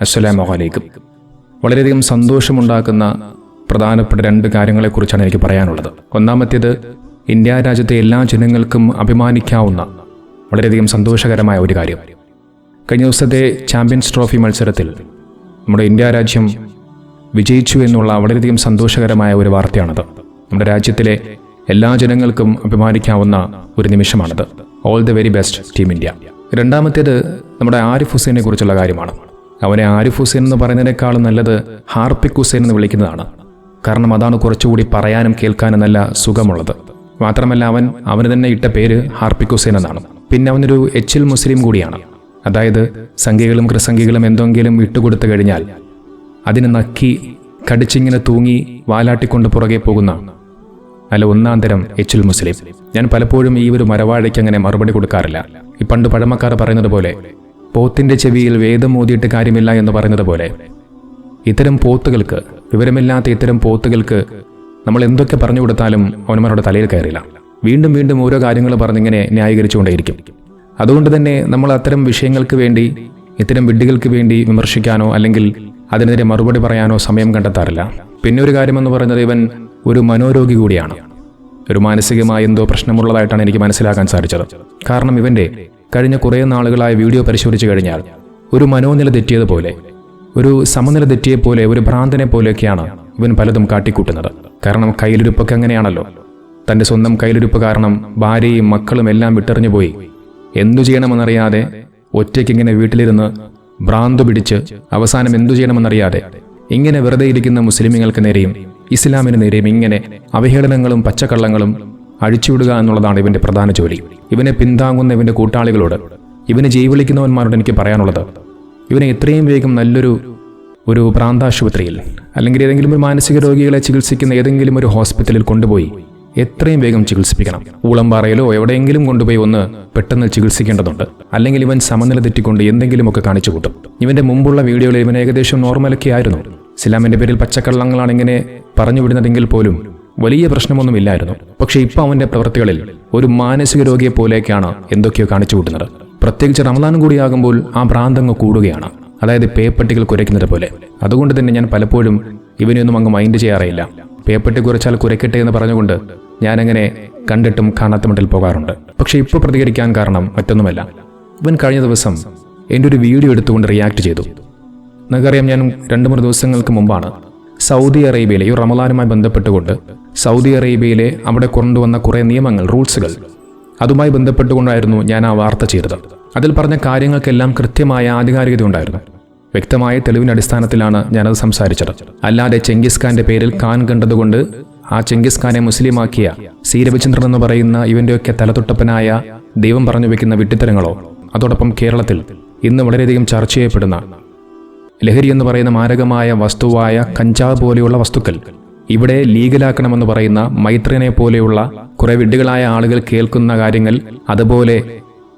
അസ്സലാമു അലൈക്കും. വളരെയധികം സന്തോഷമുണ്ടാക്കുന്ന പ്രധാനപ്പെട്ട 2 കാര്യങ്ങളെക്കുറിച്ചാണ് എനിക്ക് പറയാനുള്ളത്. ഒന്നാമത്തേത്, ഇന്ത്യ രാജ്യത്തെ എല്ലാ ജനങ്ങൾക്കും അഭിമാനിക്കാവുന്ന വളരെയധികം സന്തോഷകരമായ ഒരു കാര്യം. കഴിഞ്ഞ ദിവസത്തെ ചാമ്പ്യൻസ് ട്രോഫി മത്സരത്തിൽ നമ്മുടെ ഇന്ത്യ രാജ്യം വിജയിച്ചു എന്നുള്ള വളരെയധികം സന്തോഷകരമായ ഒരു വാർത്തയാണത്. നമ്മുടെ രാജ്യത്തിലെ എല്ലാ ജനങ്ങൾക്കും അഭിമാനിക്കാവുന്ന ഒരു നിമിഷമാണത്. All the very best team India. രണ്ടാമത്തേത്, നമ്മുടെ ആരിഫ് ഹുസൈനെ കുറിച്ചുള്ള കാര്യമാണ്. അവനെ ആരിഫ് ഹുസൈൻ എന്ന് പറയുന്നതിനേക്കാളും നല്ലത് ഹാർപ്പിക് ഹുസൈൻ എന്ന് വിളിക്കുന്നതാണ്. കാരണം അതാണ് കുറച്ചുകൂടി പറയാനും കേൾക്കാനും നല്ല സുഖമുള്ളത്. മാത്രമല്ല അവന് തന്നെ ഇട്ട പേര് ഹാർപ്പിക് ഹുസൈൻ എന്നാണ്. പിന്നെ അവനൊരു എച്ചിൽ മുസ്ലിം കൂടിയാണ്. അതായത് സംഖ്യകളും കൃസംഖ്യകളും എന്തെങ്കിലും ഇട്ടുകൊടുത്തു കഴിഞ്ഞാൽ അതിന് നക്കി കടിച്ചിങ്ങനെ തൂങ്ങി വാലാട്ടിക്കൊണ്ട് പുറകെ പോകുന്ന അല്ല ഒന്നാം തരം എച്ചിൽ മുസ്ലിം. ഞാൻ പലപ്പോഴും ഈ ഒരു മരവാഴയ്ക്ക് അങ്ങനെ മറുപടി കൊടുക്കാറില്ല. ഈ പണ്ട് പഴമക്കാർ പറയുന്നത് പോലെ പോത്തിന്റെ ചെവിയിൽ വേദം മോദിയിട്ട് കാര്യമില്ല എന്ന് പറയുന്നത് പോലെ ഇത്തരം പോത്തുകൾക്ക്, വിവരമില്ലാത്ത ഇത്തരം പോത്തുകൾക്ക് നമ്മൾ എന്തൊക്കെ പറഞ്ഞു കൊടുത്താലും അവന്മാരുടെ തലയിൽ കയറില്ല. വീണ്ടും വീണ്ടും ഓരോ കാര്യങ്ങൾ പറഞ്ഞിങ്ങനെ ന്യായീകരിച്ചുകൊണ്ടേയിരിക്കും. അതുകൊണ്ട് തന്നെ നമ്മൾ അത്തരം വിഷയങ്ങൾക്ക് വേണ്ടി, ഇത്തരം വിഡ്ഢികൾക്ക് വേണ്ടി വിമർശിക്കാനോ അല്ലെങ്കിൽ അതിനെതിരെ മറുപടി പറയാനോ സമയം കണ്ടെത്താറില്ല. പിന്നെ ഒരു കാര്യമെന്ന് പറയുന്നത്, ഇവൻ ഒരു മനോരോഗി കൂടിയാണ്. ഒരു മാനസികമായ എന്തോ പ്രശ്നമുള്ളതായിട്ടാണ് എനിക്ക് മനസ്സിലാക്കാൻ സാധിച്ചത്. കാരണം ഇവൻ്റെ കഴിഞ്ഞ കുറേ നാളുകളായ വീഡിയോ പരിശോധിച്ച് കഴിഞ്ഞാൽ ഒരു മനോനില തെറ്റിയതുപോലെ, ഒരു സമനില തെറ്റിയെപ്പോലെ, ഒരു ഭ്രാന്തനെ പോലെയൊക്കെയാണ് ഇവൻ പലതും കാട്ടിക്കൂട്ടുന്നത്. കാരണം കയ്യിലിരുപ്പൊക്കെ അങ്ങനെയാണല്ലോ. തൻ്റെ സ്വന്തം കയ്യിലിരുപ്പ് കാരണം ഭാര്യയും മക്കളും എല്ലാം വിട്ടെറിഞ്ഞു പോയി എന്തു ചെയ്യണമെന്നറിയാതെ ഒറ്റയ്ക്കിങ്ങനെ വീട്ടിലിരുന്ന് ഭ്രാന്തു പിടിച്ച് അവസാനം എന്തു ചെയ്യണമെന്നറിയാതെ ഇങ്ങനെ വെറുതെ ഇരിക്കുന്ന മുസ്ലിമുകൾക്ക് നേരെയും ഇസ്ലാമിന് നേരെയും ഇങ്ങനെ അവഹേളനങ്ങളും പച്ചക്കള്ളങ്ങളും അഴിച്ചുവിടുക എന്നുള്ളതാണ് ഇവൻ്റെ പ്രധാന ജോലി. ഇവനെ പിന്താങ്ങുന്ന ഇവൻ്റെ കൂട്ടാളികളോട്, ഇവന് വിളിക്കുന്നവന്മാരോട് എനിക്ക് പറയാനുള്ളത്, ഇവനെ എത്രയും വേഗം നല്ലൊരു പ്രാന്താശുപത്രിയിൽ അല്ലെങ്കിൽ ഏതെങ്കിലും ഒരു മാനസിക രോഗികളെ ചികിത്സിക്കുന്ന ഏതെങ്കിലും ഒരു ഹോസ്പിറ്റലിൽ കൊണ്ടുപോയി എത്രയും വേഗം ചികിത്സിപ്പിക്കണം. ഊളംപാറയിലോ എവിടെയെങ്കിലും കൊണ്ടുപോയി ഒന്ന് പെട്ടെന്ന് ചികിത്സിക്കേണ്ടതുണ്ട്. അല്ലെങ്കിൽ ഇവൻ സമനില തെറ്റിക്കൊണ്ട് എന്തെങ്കിലുമൊക്കെ കാണിച്ചു കൂട്ടും. ഇവൻ്റെ മുമ്പുള്ള വീഡിയോയിൽ ഇവൻ ഏകദേശം നോർമലൊക്കെ ആയിരുന്നു. ഇസ്ലാമിൻ്റെ പേരിൽ പച്ചക്കള്ളങ്ങളാണ് ഇങ്ങനെ പറഞ്ഞു വിടുന്നതെങ്കിൽ പോലും വലിയ പ്രശ്നമൊന്നുമില്ലായിരുന്നു. പക്ഷേ ഇപ്പോൾ അവൻ്റെ പ്രവൃത്തികളിൽ ഒരു മാനസിക രോഗിയെ പോലെയൊക്കെയാണ് എന്തൊക്കെയോ കാണിച്ചു കൂട്ടുന്നത്. പ്രത്യേകിച്ച് റമദാൻ കൂടിയാകുമ്പോൾ ആ ഭ്രാന്തങ്ങ് കൂടുകയാണ്. അതായത് പേപ്പട്ടികൾ കുരയ്ക്കുന്നത് പോലെ. അതുകൊണ്ട് തന്നെ ഞാൻ പലപ്പോഴും ഇവനെയൊന്നും അങ്ങ് മൈൻഡ് ചെയ്യാറില്ല. പേപ്പട്ടി കുരച്ചാൽ കുരയ്ക്കട്ടെ എന്ന് പറഞ്ഞുകൊണ്ട് ഞാനങ്ങനെ കണ്ടിട്ടും കാണാത്ത മട്ടിൽ പോകാറുണ്ട്. പക്ഷെ ഇപ്പോൾ പ്രതികരിക്കാൻ കാരണം മറ്റൊന്നുമല്ല, ഇവൻ കഴിഞ്ഞ ദിവസം എൻ്റെ ഒരു വീഡിയോ എടുത്തുകൊണ്ട് റിയാക്ട് ചെയ്തു. നിങ്ങൾക്കറിയാം, ഞാൻ 2-3 ദിവസങ്ങൾക്ക് മുമ്പാണ് സൗദി അറേബ്യയിലെ ഈ റമദാനുമായി ബന്ധപ്പെട്ടുകൊണ്ട് സൗദി അറേബ്യയിലെ അവിടെ കൊണ്ടുവന്ന കുറേ നിയമങ്ങൾ, റൂൾസുകൾ, അതുമായി ബന്ധപ്പെട്ടുകൊണ്ടായിരുന്നു ഞാൻ ആ വാർത്ത ചെയ്തത്. അതിൽ പറഞ്ഞ കാര്യങ്ങൾക്കെല്ലാം കൃത്യമായ ആധികാരികത ഉണ്ടായിരുന്നു. വ്യക്തമായ തെളിവിൻ്റെ അടിസ്ഥാനത്തിലാണ് ഞാനത് സംസാരിച്ചത്. അല്ലാതെ ചെങ്കിസ് ഖാന്റെ പേരിൽ ഖാൻ കണ്ടതുകൊണ്ട് ആ ചെങ്കിസ് ഖാനെ മുസ്ലിമാക്കിയ സി രവിചന്ദ്രൻ എന്ന് പറയുന്ന ഇവൻ്റെയൊക്കെ തലതൊട്ടപ്പനായ ദൈവം പറഞ്ഞു വെക്കുന്ന വിട്ടിത്തരങ്ങളോ, അതോടൊപ്പം കേരളത്തിൽ ഇന്ന് വളരെയധികം ചർച്ച ചെയ്യപ്പെടുന്ന ലഹരി എന്ന് പറയുന്ന മാരകമായ വസ്തുവായ കഞ്ചാവ് പോലെയുള്ള വസ്തുക്കൾ ഇവിടെ ലീഗലാക്കണമെന്ന് പറയുന്ന മൈത്രിനെ പോലെയുള്ള കുറെ വിഡ്ഢികളായ ആളുകൾ കേൾക്കുന്ന കാര്യങ്ങൾ അതുപോലെ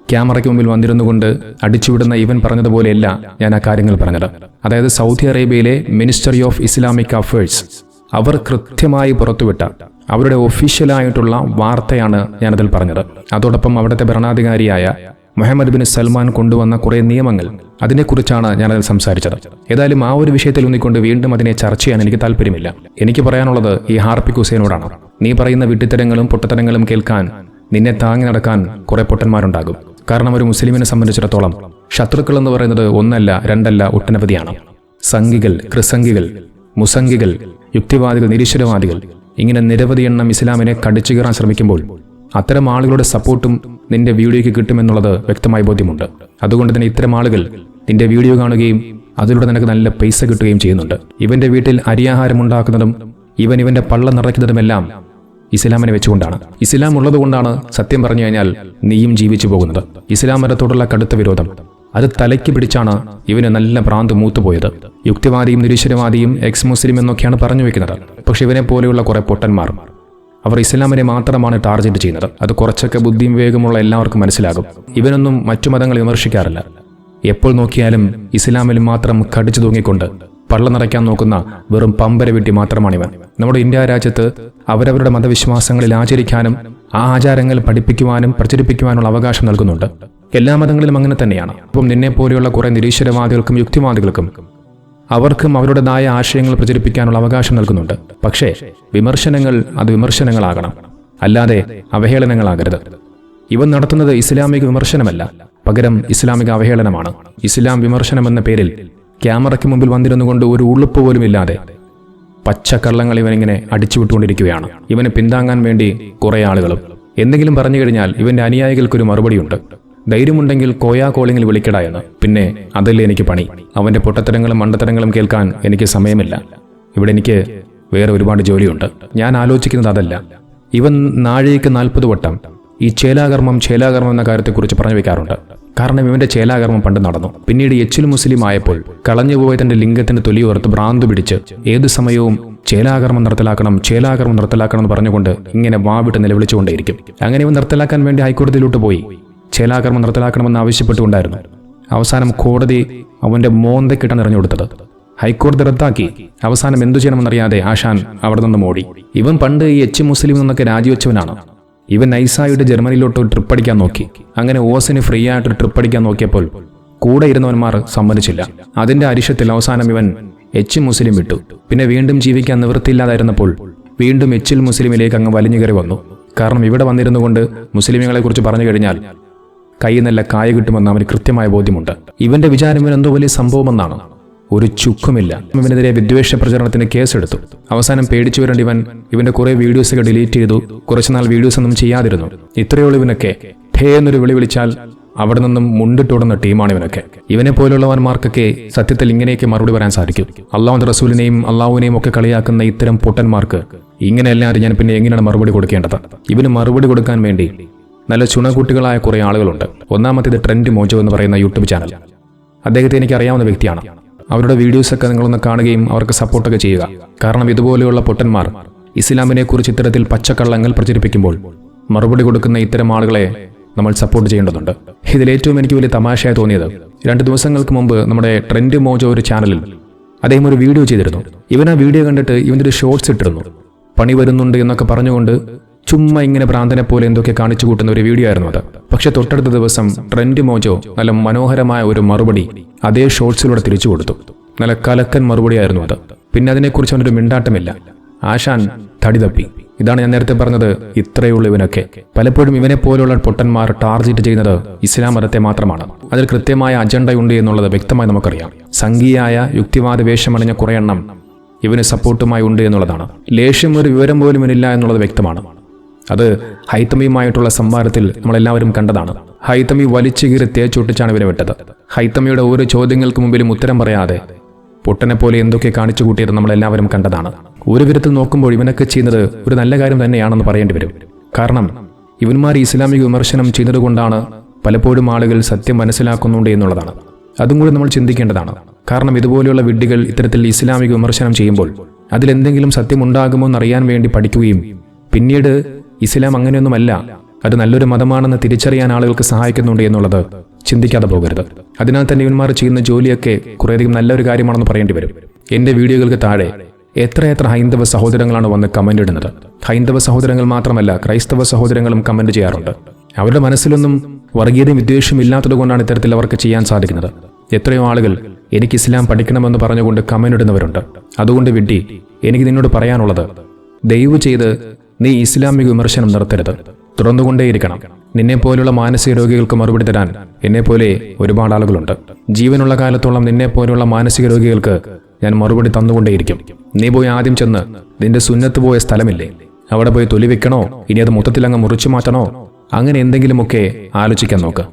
ക്യാമറയ്ക്ക് മുമ്പിൽ വന്നിരുന്നുകൊണ്ട് അടിച്ചുവിടുന്ന ഇവൻ പറഞ്ഞതുപോലെയല്ല ഞാൻ ആ കാര്യങ്ങൾ പറഞ്ഞത്. അതായത് സൗദി അറേബ്യയിലെ മിനിസ്റ്ററി ഓഫ് ഇസ്ലാമിക് അഫയേഴ്സ് അവർ കൃത്യമായി പുറത്തുവിട്ട അവരുടെ ഒഫീഷ്യലായിട്ടുള്ള വാർത്തയാണ് ഞാനതിൽ പറഞ്ഞത്. അതോടൊപ്പം അവിടുത്തെ ഭരണാധികാരിയായ മുഹമ്മദ് ബിൻ സൽമാൻ കൊണ്ടുവന്ന കുറേ നിയമങ്ങൾ, അതിനെക്കുറിച്ചാണ് ഞാനതിൽ സംസാരിച്ചത്. ഏതായാലും ആ ഒരു വിഷയത്തിൽ ഊന്നിക്കൊണ്ട് വീണ്ടും അതിനെ ചർച്ച ചെയ്യാൻ എനിക്ക് താല്പര്യമില്ല. എനിക്ക് പറയാനുള്ളത് ഈ ഹാർപ്പിക് ഹുസൈനോടാണ്. നീ പറയുന്ന വിട്ടിത്തരങ്ങളും പൊട്ടത്തരങ്ങളും കേൾക്കാൻ നിന്നെ താങ്ങി നടക്കാൻ കുറെ പൊട്ടന്മാരുണ്ടാകും. കാരണം ഒരു മുസ്ലിമിനെ സംബന്ധിച്ചിടത്തോളം ശത്രുക്കൾ എന്ന് പറയുന്നത് 1 അല്ല 2 അല്ല ഒട്ടനവധിയാണ്. സംഘികൾ, കൃസംഘികൾ, മുസംഘികൾ, യുക്തിവാദികൾ, നിരീശ്വരവാദികൾ, ഇങ്ങനെ നിരവധി എണ്ണം ഇസ്ലാമിനെ കടിച്ചു കയറാൻ ശ്രമിക്കുമ്പോൾ അത്തരം ആളുകളുടെ സപ്പോർട്ടും നിന്റെ വീഡിയോയ്ക്ക് കിട്ടുമെന്നുള്ളത് വ്യക്തമായ ബോധ്യമുണ്ട്. അതുകൊണ്ട് തന്നെ ഇത്തരം ആളുകൾ നിന്റെ വീഡിയോ കാണുകയും അതിലൂടെ നിനക്ക് നല്ല പൈസ കിട്ടുകയും ചെയ്യുന്നുണ്ട്. ഇവന്റെ വീട്ടിൽ അരിയാഹാരം ഉണ്ടാക്കുന്നതും ഇവന്റെ പള്ളം നിറയ്ക്കുന്നതുമെല്ലാം ഇസ്ലാമിനെ വെച്ചുകൊണ്ടാണ്. ഇസ്ലാം ഉള്ളതുകൊണ്ടാണ് സത്യം പറഞ്ഞു കഴിഞ്ഞാൽ നീയും ജീവിച്ചു പോകുന്നത്. ഇസ്ലാം മതത്തോടുള്ള കടുത്ത വിരോധം അത് തലയ്ക്ക് പിടിച്ചാണ് ഇവന് നല്ല ഭ്രാന്ത് മൂത്തുപോയത്. യുക്തിവാദിയും നിരീശ്വരവാദിയും എക്സ് മുസ്ലിം എന്നൊക്കെയാണ് പറഞ്ഞു വെക്കുന്നത്. പക്ഷെ ഇവനെ പോലെയുള്ള കുറെ പൊട്ടന്മാർ അവർ ഇസ്ലാമിനെ മാത്രമാണ് ടാർഗറ്റ് ചെയ്യുന്നത്. അത് കുറച്ചൊക്കെ ബുദ്ധിയും വിവേകമുള്ള എല്ലാവർക്കും മനസ്സിലാകും. ഇവനൊന്നും മറ്റു മതങ്ങൾ വിമർശിക്കാറില്ല. എപ്പോൾ നോക്കിയാലും ഇസ്ലാമിൽ മാത്രം കടിച്ചു തൂങ്ങിക്കൊണ്ട് പള്ള നിറയ്ക്കാൻ നോക്കുന്ന വെറും പമ്പര വിട്ടി മാത്രമാണിവൻ. നമ്മുടെ ഇന്ത്യ രാജ്യത്ത് അവരവരുടെ മതവിശ്വാസങ്ങളിൽ ആചരിക്കാനും ആ ആചാരങ്ങൾ പഠിപ്പിക്കുവാനും പ്രചരിപ്പിക്കുവാനുള്ള അവകാശം നൽകുന്നുണ്ട്. എല്ലാ മതങ്ങളിലും അങ്ങനെ തന്നെയാണ്. അപ്പം നിന്നെ പോലെയുള്ള കുറെ നിരീശ്വരവാദികൾക്കും യുക്തിവാദികൾക്കും അവർക്കും അവരുടേതായ ആശയങ്ങൾ പ്രചരിപ്പിക്കാനുള്ള അവകാശം നൽകുന്നുണ്ട്. പക്ഷേ വിമർശനങ്ങൾ അത് വിമർശനങ്ങളാകണം, അല്ലാതെ അവഹേളനങ്ങളാകരുത്. ഇവൻ നടത്തുന്നത് ഇസ്ലാമിക വിമർശനമല്ല, പകരം ഇസ്ലാമിക അവഹേളനമാണ്. ഇസ്ലാം വിമർശനം എന്ന പേരിൽ ക്യാമറയ്ക്ക് മുമ്പിൽ വന്നിരുന്നുകൊണ്ട് ഒരു ഉളുപ്പ് പോലും ഇല്ലാതെ പച്ചക്കള്ളങ്ങൾ ഇവനിങ്ങനെ അടിച്ചുവിട്ടുകൊണ്ടിരിക്കുകയാണ്. ഇവനെ പിന്താങ്ങാൻ വേണ്ടി കുറേ ആളുകളും. എന്തെങ്കിലും പറഞ്ഞു കഴിഞ്ഞാൽ ഇവന്റെ അനുയായികൾക്കൊരു മറുപടിയുണ്ട്. ധൈര്യമുണ്ടെങ്കിൽ കോയാ കോളിങ്ങിൽ വിളിക്കട എന്ന്. പിന്നെ അതല്ലേ എനിക്ക് പണി. അവന്റെ പൊട്ടത്തരങ്ങളും മണ്ടത്തരങ്ങളും കേൾക്കാൻ എനിക്ക് സമയമില്ല. ഇവിടെ എനിക്ക് വേറെ ഒരുപാട് ജോലിയുണ്ട്. ഞാൻ ആലോചിക്കുന്നത് അതല്ല. ഇവൻ നാഴികയ്ക്ക് 40 വട്ടം ഈ ചേലാകർമ്മം എന്ന കാര്യത്തെക്കുറിച്ച് പറഞ്ഞു വെക്കാറുണ്ട്. കാരണം ഇവന്റെ ചേലാകർമ്മം പണ്ട് നടന്നു. പിന്നീട് എച്ചിൽ മുസ്ലിം ആയപ്പോൾ കളഞ്ഞുപോയ തന്റെ ലിംഗത്തിന്റെ തൊലി ഓർത്ത് ഭ്രാന്ത് പിടിച്ച് ഏതു സമയവും ചേലാകർമ്മം നിർത്തലാക്കണം എന്ന് പറഞ്ഞുകൊണ്ട് ഇങ്ങനെ വാവിട്ട് നിലവിളിച്ചുകൊണ്ടേയിരിക്കും. അങ്ങനെ ഇവൻ നിർത്തലാക്കാൻ വേണ്ടി ഹൈക്കോടതിയിലോട്ട് പോയി ചേലാകർമ്മം നിർത്തലാക്കണമെന്ന് ആവശ്യപ്പെട്ടുകൊണ്ടായിരുന്നു. അവസാനം കോടതി അവന്റെ മോന്തക്കിട്ടാണ് എറിഞ്ഞു കൊടുത്തത്. ഹൈക്കോടതി റദ്ദാക്കി. അവസാനം എന്തു ചെയ്യണമെന്നറിയാതെ ആശാൻ അവിടെ നിന്നും ഓടി. ഇവൻ പണ്ട് ഈ എച്ച് മുസ്ലിം എന്നൊക്കെ രാജിവെച്ചവനാണ്. ഇവൻ നൈസായിട്ട് ജർമ്മനിയിലോട്ട് ഒരു ട്രിപ്പ് അടിക്കാൻ നോക്കി. അങ്ങനെ ഓസിന് ഫ്രീ ആയിട്ടൊരു ട്രിപ്പ് അടിക്കാൻ നോക്കിയപ്പോൾ കൂടെ ഇരുന്നവന്മാർ സമ്മതിച്ചില്ല. അതിന്റെ അരിശത്തിൽ അവസാനം ഇവൻ എച്ച് മുസ്ലിം വിട്ടു. പിന്നെ വീണ്ടും ജീവിക്കാൻ നിവൃത്തിയില്ലാതായിരുന്നപ്പോൾ വീണ്ടും എച്ചിൽ മുസ്ലിമിലേക്ക് അങ്ങ് വലിഞ്ഞു കയറി വന്നു. കാരണം ഇവിടെ വന്നിരുന്നു കൊണ്ട് മുസ്ലിമുകളെ കുറിച്ച് പറഞ്ഞു കഴിഞ്ഞാൽ കൈ നല്ല കായ കിട്ടുമെന്ന് അവന് കൃത്യമായ ബോധ്യമുണ്ട്. ഇവന്റെ വിചാരം ഇവൻ എന്തോ വലിയ സംഭവമെന്നാണ്. ഒരു ചുക്കുമില്ല. ഇവനെതിരെ വിദ്വേഷ പ്രചരണത്തിന് കേസെടുത്തു. അവസാനം പേടിച്ചു വരേണ്ടി ഇവന്റെ കുറെ വീഡിയോസൊക്കെ ഡിലീറ്റ് ചെയ്തു. കുറച്ചുനാൾ വീഡിയോസ് ഒന്നും ചെയ്യാതിരുന്നു. ഇത്രയുള്ള ഇവനൊക്കെ ഠേ എന്നൊരു വിളി വിളിച്ചാൽ അവിടെ നിന്നും മുണ്ടിട്ടോടുന്ന ടീമാണ് ഇവനൊക്കെ. ഇവനെ പോലുള്ളവന്മാർക്കൊക്കെ സത്യത്തിൽ ഇങ്ങനെയൊക്കെ മറുപടി പറയാൻ സാധിക്കും. അള്ളാഹുവിന്റെ റസൂലിനെയും അള്ളാഹുവിനെയും ഒക്കെ കളിയാക്കുന്ന ഇത്തരം പൊട്ടന്മാർക്ക് ഇങ്ങനെയെല്ലാം അറിയാൻ പിന്നെ എങ്ങനെയാണ് മറുപടി കൊടുക്കേണ്ടത്? ഇവന് മറുപടി കൊടുക്കാൻ വേണ്ടി നല്ല ചുണകുട്ടികളായ കുറെ ആളുകളുണ്ട്. ഒന്നാമത്തേത് ട്രെൻഡ് മോജോ എന്ന് പറയുന്ന യൂട്യൂബ് ചാനൽ. അദ്ദേഹത്തെ എനിക്ക് അറിയാവുന്ന വ്യക്തിയാണ്. അവരുടെ വീഡിയോസൊക്കെ നിങ്ങളൊന്ന് കാണുകയും അവർക്ക് സപ്പോർട്ടൊക്കെ ചെയ്യുക. കാരണം ഇതുപോലെയുള്ള പൊട്ടന്മാർ ഇസ്ലാമിനെ കുറിച്ച് ഇത്തരത്തിൽ പച്ചക്കള്ളങ്ങൾ പ്രചരിപ്പിക്കുമ്പോൾ മറുപടി കൊടുക്കുന്ന ഇത്തരം ആളുകളെ നമ്മൾ സപ്പോർട്ട് ചെയ്യേണ്ടതുണ്ട്. ഇതിലേറ്റവും എനിക്ക് വലിയ തമാശയായി തോന്നിയത് 2 ദിവസങ്ങൾക്ക് മുമ്പ് നമ്മുടെ ട്രെൻഡ് മോജോ ഒരു ചാനലിൽ അദ്ദേഹം ഒരു വീഡിയോ ചെയ്തിരുന്നു. ഇവൻ ആ വീഡിയോ കണ്ടിട്ട് ഇവൻ്റെ ഒരു ഷോർട്സ് ഇട്ടിരുന്നു. പണി വരുന്നുണ്ട് എന്നൊക്കെ പറഞ്ഞുകൊണ്ട് ചുമ്മാ ഇങ്ങനെ ഭ്രാന്തനെ പോലെ എന്തൊക്കെ കാണിച്ചു കൂട്ടുന്ന ഒരു വീഡിയോ ആയിരുന്നു അത്. പക്ഷെ തൊട്ടടുത്ത ദിവസം ട്രെൻഡ് മോജോ നല്ല മനോഹരമായ ഒരു മറുപടി അതേ ഷോർട്സിലൂടെ തിരിച്ചു കൊടുത്തു. നല്ല കലക്കൻ മറുപടിയായിരുന്നു അത്. പിന്നെ അതിനെക്കുറിച്ച് അവനൊരു മിണ്ടാട്ടമില്ല. ആശാൻ തടി തപ്പി. ഇതാണ് ഞാൻ നേരത്തെ പറഞ്ഞത്. ഇത്രയുള്ള ഇവനൊക്കെ പലപ്പോഴും ഇവനെ പോലുള്ള പൊട്ടന്മാർ ടാർഗറ്റ് ചെയ്യുന്നത് ഇസ്ലാം മതത്തെ മാത്രമാണ്. അതിൽ കൃത്യമായ അജണ്ടയുണ്ട് എന്നുള്ളത് വ്യക്തമായി നമുക്കറിയാം. സംഘീയായ യുക്തിവാദ വേഷമണിഞ്ഞ കുറെ എണ്ണം ഇവന് സപ്പോർട്ടുമായി ഉണ്ട് എന്നുള്ളതാണ്. ലേശം ഒരു വിവരം പോലും ഇവനില്ല എന്നുള്ളത് വ്യക്തമാണ്. അത് ഹൈത്തമിയുമായിട്ടുള്ള സംവാദത്തിൽ നമ്മളെല്ലാവരും കണ്ടതാണ്. ഹൈത്തമി വലിച്ചു കീറി തേച്ചൊട്ടിച്ചാണ് ഇവരെ വിട്ടത്. ഹൈത്തമിയുടെ ഓരോ ചോദ്യങ്ങൾക്ക് മുമ്പിലും ഉത്തരം പറയാതെ പൊട്ടനെ പോലെ എന്തൊക്കെ കാണിച്ചു കൂട്ടിയത് നമ്മളെല്ലാവരും കണ്ടതാണ്. ഒരു വിധത്തിൽ നോക്കുമ്പോൾ ഇവനൊക്കെ ചെയ്യുന്നത് ഒരു നല്ല കാര്യം തന്നെയാണെന്ന് പറയേണ്ടി വരും. കാരണം ഇവന്മാർ ഇസ്ലാമിക വിമർശനം ചെയ്തതുകൊണ്ടാണ് പലപ്പോഴും ആളുകൾ സത്യം മനസ്സിലാക്കുന്നുണ്ട് എന്നുള്ളതാണ്. അതും കൂടി നമ്മൾ ചിന്തിക്കേണ്ടതാണ്. കാരണം ഇതുപോലെയുള്ള വിഡ്ഢികൾ ഇത്തരത്തിൽ ഇസ്ലാമിക വിമർശനം ചെയ്യുമ്പോൾ അതിലെന്തെങ്കിലും സത്യമുണ്ടാകുമോ എന്നറിയാൻ വേണ്ടി പഠിക്കുകയും പിന്നീട് ഇസ്ലാം അങ്ങനെയൊന്നുമല്ല, അത് നല്ലൊരു മതമാണെന്ന് തിരിച്ചറിയാൻ ആളുകൾക്ക് സഹായിക്കുന്നുണ്ട് എന്നുള്ളത് ചിന്തിക്കാതെ പോകരുത്. അതിനാൽ തന്നെ ഇവന്മാർ ചെയ്യുന്ന ജോലിയൊക്കെ കുറേയധികം നല്ലൊരു കാര്യമാണെന്ന് പറയേണ്ടി വരും. എൻ്റെ വീഡിയോകൾക്ക് താഴെ എത്രയെത്ര ഹൈന്ദവ സഹോദരങ്ങളാണ് വന്ന് കമന്റ് ഇടുന്നത്. ഹൈന്ദവ സഹോദരങ്ങൾ മാത്രമല്ല, ക്രൈസ്തവ സഹോദരങ്ങളും കമന്റ് ചെയ്യാറുണ്ട്. അവരുടെ മനസ്സിലൊന്നും വർഗീയതയും വിദ്വേഷവും ഇല്ലാത്തത് കൊണ്ടാണ് ഇത്തരത്തിൽ അവർക്ക് ചെയ്യാൻ സാധിക്കുന്നത്. എത്രയോ ആളുകൾ എനിക്ക് ഇസ്ലാം പഠിക്കണമെന്ന് പറഞ്ഞുകൊണ്ട് കമന്റ് ഇടുന്നവരുണ്ട്. അതുകൊണ്ട് വിഡ്ഢി, എനിക്ക് നിന്നോട് പറയാനുള്ളത്, ദയവ് ചെയ്ത് നീ ഇസ്ലാമിക വിമർശനം നിർത്തരുത്. തുറന്നുകൊണ്ടേയിരിക്കണം. നിന്നെപ്പോലുള്ള മാനസിക രോഗികൾക്ക് മറുപടി തരാൻ എന്നെപ്പോലെ ഒരുപാട് ആളുകളുണ്ട്. ജീവനുള്ള കാലത്തോളം നിന്നെപ്പോലുള്ള മാനസിക രോഗികൾക്ക് ഞാൻ മറുപടി തന്നുകൊണ്ടേയിരിക്കും. നീ പോയി ആദ്യം ചെന്ന് നിന്റെ സുന്നത്ത് പോയ സ്ഥലമില്ലേ, അവിടെ പോയി തൊലി വെക്കണോ, ഇനി അത് മൊത്തത്തിലങ്ങ് മുറിച്ചു മാറ്റണോ, അങ്ങനെ എന്തെങ്കിലുമൊക്കെ ആലോചിക്കാൻ നോക്ക്.